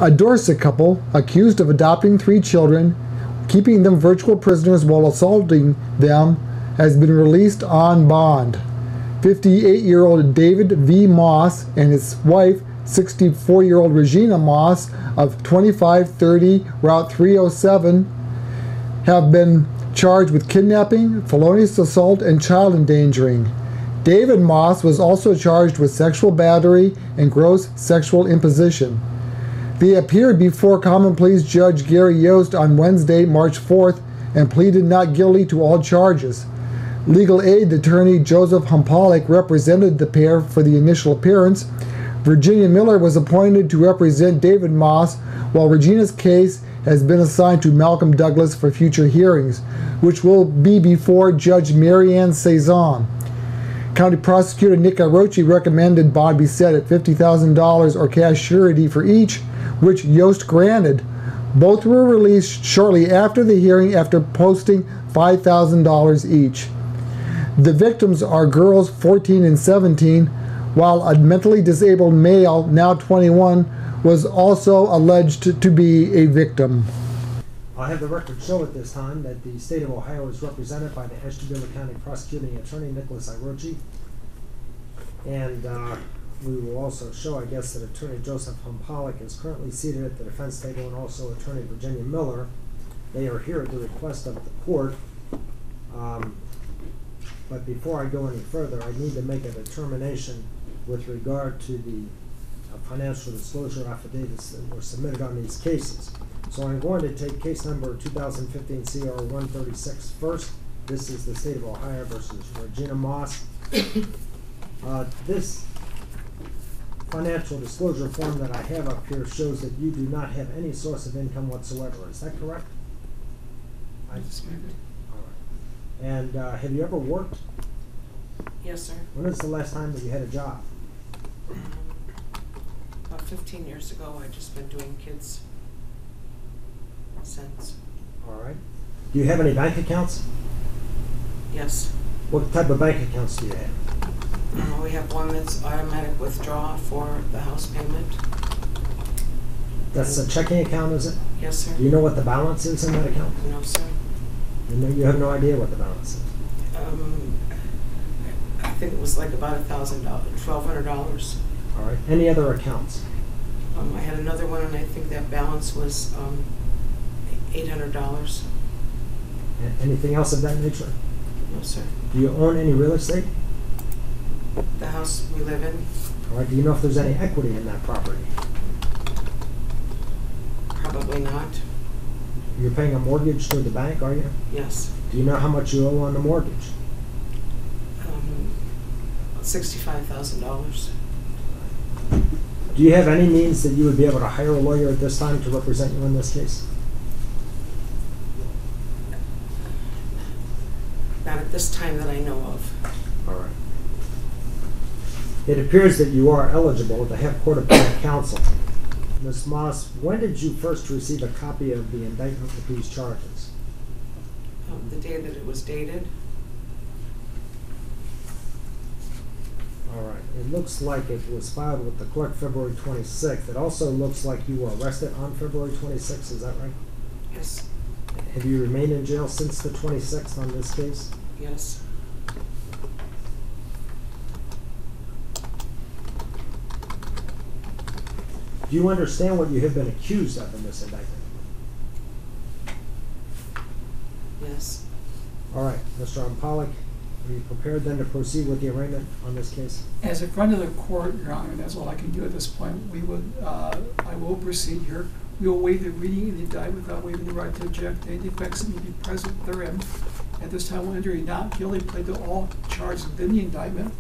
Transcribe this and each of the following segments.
A Dorset couple, accused of adopting 3 children, keeping them virtual prisoners while assaulting them, has been released on bond. 58-year-old David V. Moss and his wife, 64-year-old Rejeana Moss of 2530 Route 307, have been charged with kidnapping, felonious assault, and child endangering. David Moss was also charged with sexual battery and gross sexual imposition. They appeared before Common Pleas Judge Gary Yost on Wednesday, March 4th, and pleaded not guilty to all charges. Legal aid attorney Joseph Humpalik represented the pair for the initial appearance. Virginia Miller was appointed to represent David Moss, while Rejeana's case has been assigned to Malcolm Douglas for future hearings, which will be before Judge Marianne Cezanne. County Prosecutor Nick Arochi recommended bond be set at $50,000 or cash surety for each, which Yost granted. Both were released shortly after the hearing after posting $5,000 each. The victims are girls 14 and 17, while a mentally disabled male, now 21, was also alleged to be a victim. I have the record show at this time that the state of Ohio is represented by the Ashtabula County Prosecuting Attorney Nicholas Irochi, and we will also show, I guess, that Attorney Joseph Humpalik is currently seated at the defense table, and also Attorney Virginia Miller. They are here at the request of the court. But before I go any further, I need to make a determination with regard to the financial disclosure affidavits that were submitted on these cases. So I'm going to take case number 2015 CR 136 first. This is the state of Ohio versus Rejeana Moss. This financial disclosure form that I have up here shows that you do not have any source of income whatsoever. Is that correct? I dispute it. All right. And have you ever worked? Yes, sir. When was the last time that you had a job? About 15 years ago. I've just been doing kids since. All right. Do you have any bank accounts? Yes. What type of bank accounts do you have? We have one that's automatic withdrawal for the house payment. That's a checking account, is it? Yes, sir. Do you know what the balance is in that account? No, sir. You have no idea what the balance is? I think it was like about $1,000, $1,200. All right. Any other accounts? I had another one, and I think that balance was $800. Anything else of that nature? No, sir. Do you own any real estate? The house we live in? All right. Do you know if there's any equity in that property? Probably not. You're paying a mortgage to the bank, are you? Yes. Do you know how much you owe on the mortgage? $65,000. Do you have any means that you would be able to hire a lawyer at this time to represent you in this case? Not at this time that I know of. All right. It appears that you are eligible to have court-appointed counsel. Ms. Moss, when did you first receive a copy of the indictment with these charges? The day that it was dated. All right. It looks like it was filed with the clerk February 26th. It also looks like you were arrested on February 26th. Is that right? Yes. Have you remained in jail since the 26th on this case? Yes. Do you understand what you have been accused of in this indictment? Yes. All right. Mr. Pollack, are you prepared then to proceed with the arraignment on this case? As a friend of the court, Your Honor, that's all I can do at this point. I will proceed here. We will waive the reading of the indictment without waiving the right to object. Any defects that may be present therein. At this time, we'll enter a not guilty plea to all charges within the indictment,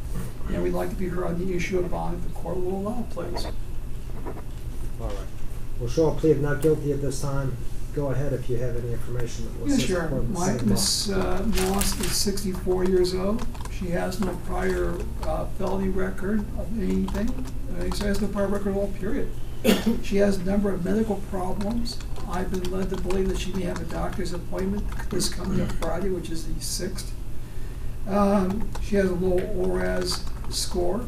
and we'd like to be heard on the issue of bond if the court will allow, please. All right. We'll show a plea of not guilty at this time. Go ahead if you have any information that will Yes, assist Your the court Honor. in setting them Ms. Moss is 64 years old. She has no prior felony record of anything. She has no prior record at all, period. She has a number of medical problems. I've been led to believe that she may have a doctor's appointment this coming up Friday, which is the 6th. She has a low ORAS score,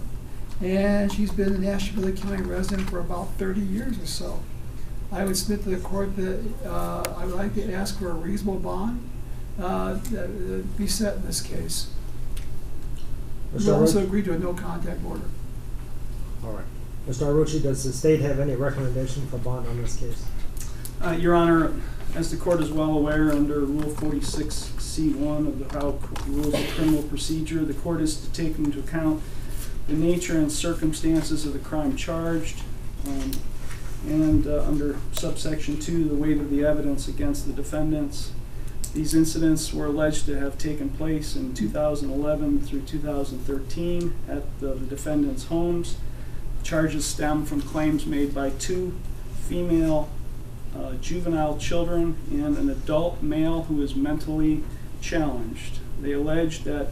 and she's been an Ashtabula County resident for about 30 years or so. I would submit to the court that I would like to ask for a reasonable bond that be set in this case. We also agree to a no contact order. All right. Mr. Arrucci, does the state have any recommendation for bond on this case? Your Honor, as the court is well aware, under Rule 46C1 of the Ohio Rules of Criminal Procedure, the court is to take into account the nature and circumstances of the crime charged, and under subsection 2, the weight of the evidence against the defendants. These incidents were alleged to have taken place in 2011 through 2013 at the defendants' homes. Charges stem from claims made by 2 female juvenile children and an adult male who is mentally challenged. They allege that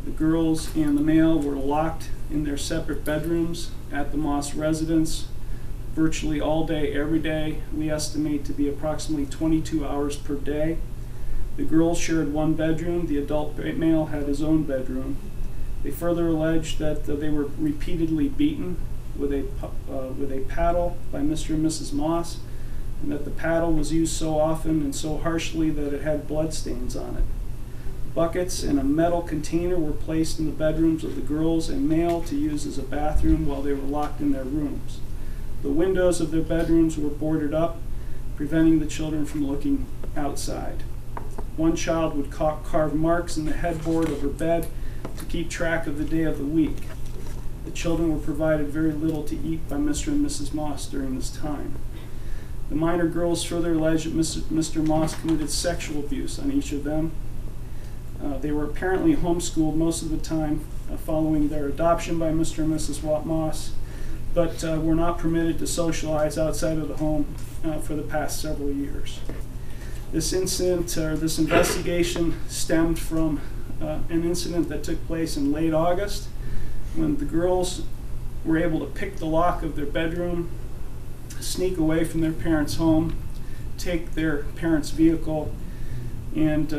the girls and the male were locked in their separate bedrooms at the Moss residence virtually all day, every day. We estimate to be approximately 22 hours per day. The girls shared one bedroom. The adult male had his own bedroom. They further alleged that they were repeatedly beaten with a paddle by Mr. and Mrs. Moss, and that the paddle was used so often and so harshly that it had bloodstains on it. Buckets and a metal container were placed in the bedrooms of the girls and male to use as a bathroom while they were locked in their rooms. The windows of their bedrooms were boarded up, preventing the children from looking outside. One child would carve marks in the headboard of her bed to keep track of the day of the week. The children were provided very little to eat by Mr. and Mrs. Moss during this time. The minor girls further alleged that Mr. Moss committed sexual abuse on each of them. They were apparently homeschooled most of the time following their adoption by Mr. and Mrs. Moss, but were not permitted to socialize outside of the home for the past several years. This incident, or this investigation, stemmed from an incident that took place in late August when the girls were able to pick the lock of their bedroom, sneak away from their parents' home, take their parents' vehicle, and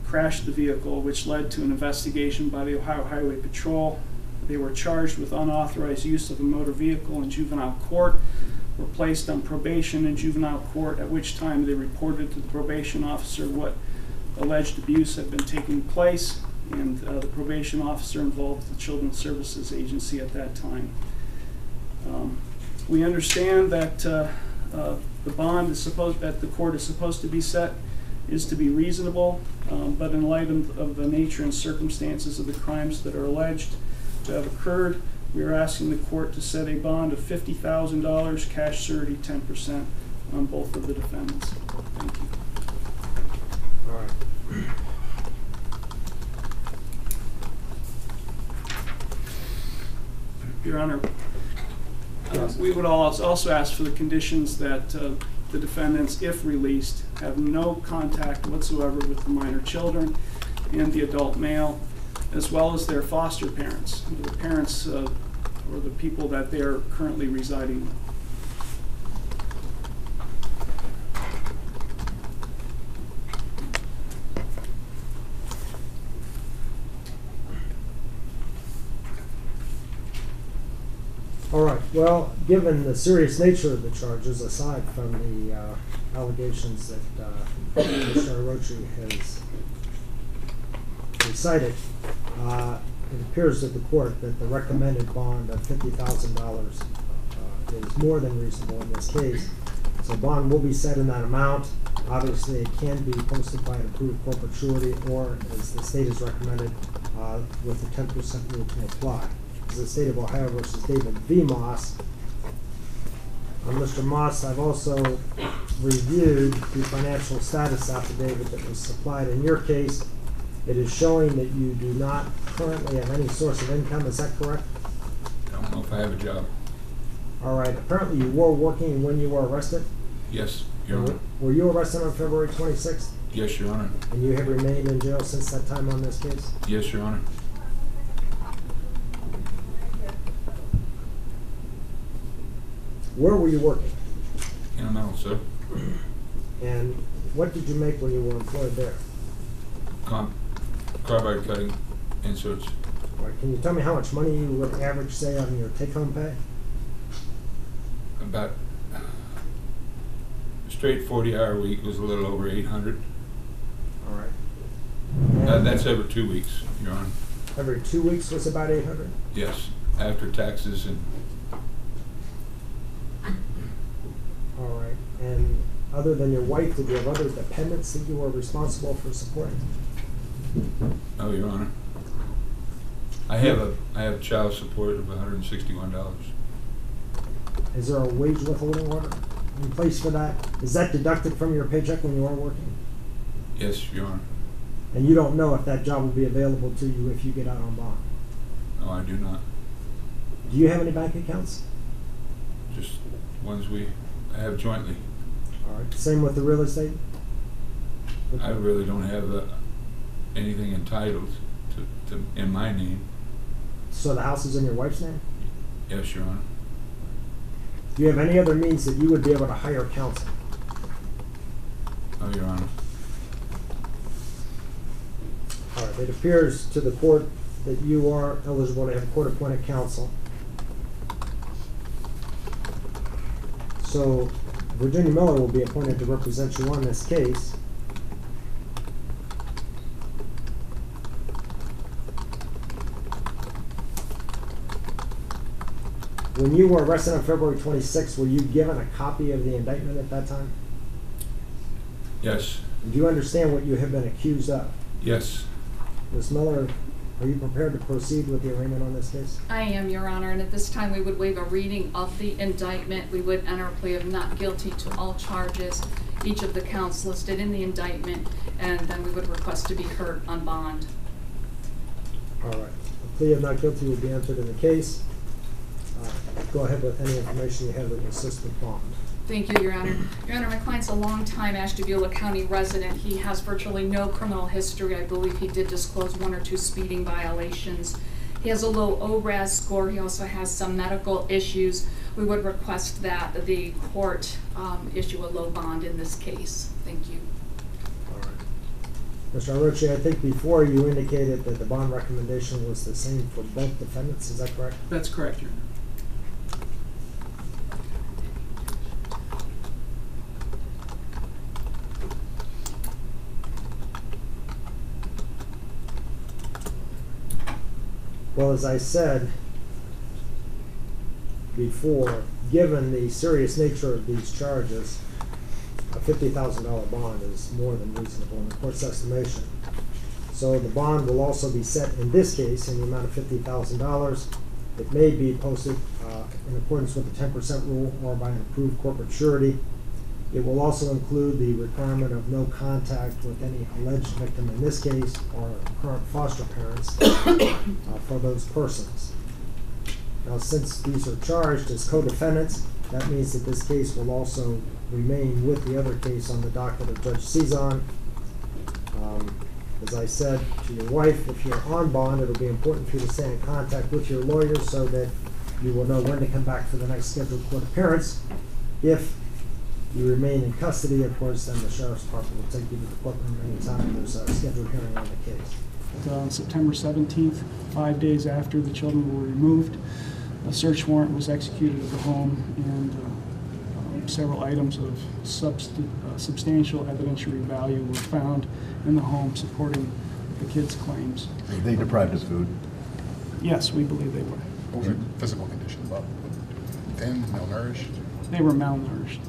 crash the vehicle, which led to an investigation by the Ohio Highway Patrol. They were charged with unauthorized use of a motor vehicle in juvenile court, were placed on probation in juvenile court, at which time they reported to the probation officer what alleged abuse had been taking place, and the probation officer involved the Children's Services Agency at that time. We understand that the bond that the court is supposed to be set is to be reasonable, but in light of the nature and circumstances of the crimes that are alleged to have occurred, we are asking the court to set a bond of $50,000, cash surety 10% on both of the defendants. Thank you. All right. Your Honor, we would also ask for the conditions that the defendants, if released, have no contact whatsoever with the minor children and the adult male, as well as their foster parents, the parents or the people that they are currently residing with. All right. Well, given the serious nature of the charges, aside from the allegations that Mr. Arrucci has recited, it appears to the court that the recommended bond of $50,000 is more than reasonable in this case. So bond will be set in that amount. Obviously, it can be posted by an approved corporate surety, or as the state has recommended, with the 10% rule to apply. The state of Ohio versus David V. Moss. Mr. Moss, I've also reviewed the financial status affidavit that was supplied in your case. It is showing that you do not currently have any source of income. Is that correct? I don't know if I have a job. All right. Apparently you were working when you were arrested? Yes, Your Honor. Were you arrested on February 26th? Yes, Your Honor. And you have remained in jail since that time on this case? Yes, Your Honor. Where were you working? In a mental, sir. And what did you make when you were employed there? Carbide cutting inserts. All right, can you tell me how much money you would average, say, on your take-home pay? About straight 40-hour week was a little over 800. All right. That's every 2 weeks, Your Honor. Every 2 weeks was about 800? Yes, after taxes and All right. And other than your wife, did you have other dependents that you were responsible for supporting? oh, Your Honor. I have child support of $161. Is there a wage withholding order in place for that? Is that deducted from your paycheck when you are working? Yes, Your Honor. And you don't know if that job will be available to you if you get out on bond? No, I do not. Do you have any bank accounts? Just ones we have jointly. All right. Same with the real estate? I really don't have anything entitled to in my name. So the house is in your wife's name? Yes, Your Honor. Do you have any other means that you would be able to hire counsel? Oh, Your Honor. All right. It appears to the court that you are eligible to have court-appointed counsel. So Virginia Miller will be appointed to represent you on this case. When you were arrested on February 26th, were you given a copy of the indictment at that time? Yes. Do you understand what you have been accused of? Yes. Ms. Miller, are you prepared to proceed with the arraignment on this case? I am, Your Honor, and at this time we would waive a reading of the indictment. We would enter a plea of not guilty to all charges, each of the counts listed in the indictment, and then we would request to be heard on bond. All right. The plea of not guilty will be entered in the case. Go ahead with any information you have that will assist with bond. Thank you, Your Honor. Your Honor, my client's a longtime Ashtabula County resident. He has virtually no criminal history. I believe he did disclose 1 or 2 speeding violations. He has a low ORAS score. He also has some medical issues. We would request that the court issue a low bond in this case. Thank you. All right. Mr. Arrochi, I think before you indicated that the bond recommendation was the same for both defendants. Is that correct? That's correct, Your Honor. Well, as I said before, given the serious nature of these charges, a $50,000 bond is more than reasonable in the court's estimation. So the bond will also be set in this case in the amount of $50,000. It may be posted in accordance with the 10% rule or by an approved corporate surety. It will also include the requirement of no contact with any alleged victim in this case or current foster parents for those persons. Now, since these are charged as co-defendants, that means that this case will also remain with the other case on the docket of Judge Cezanne. As I said to your wife, if you're on bond, it'll be important for you to stay in contact with your lawyer so that you will know when to come back for the next scheduled court appearance. If you remain in custody, of course, then the Sheriff's Department will take you to the courtroom anytime there's a scheduled hearing on the case. On September 17th, 5 days after the children were removed, a search warrant was executed at the home, and several items of substantial evidentiary value were found in the home supporting the kids' claims. Were they deprived of food? Yes, we believe they were. What was their physical condition? Thin, malnourished? They were malnourished.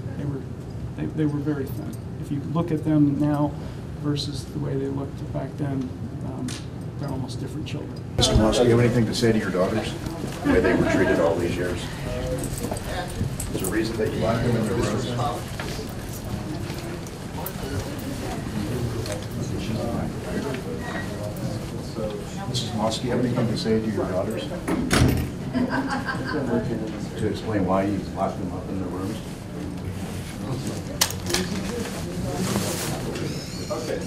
They were very thin. If you look at them now versus the way they looked back then, they're almost different children. Mr. Moss, do you have anything to say to your daughters? The way they were treated all these years? Is there a reason that you locked them in their rooms? Mrs. Moss, do you have anything to say to your daughters? To explain why you locked them up in their rooms? Okay.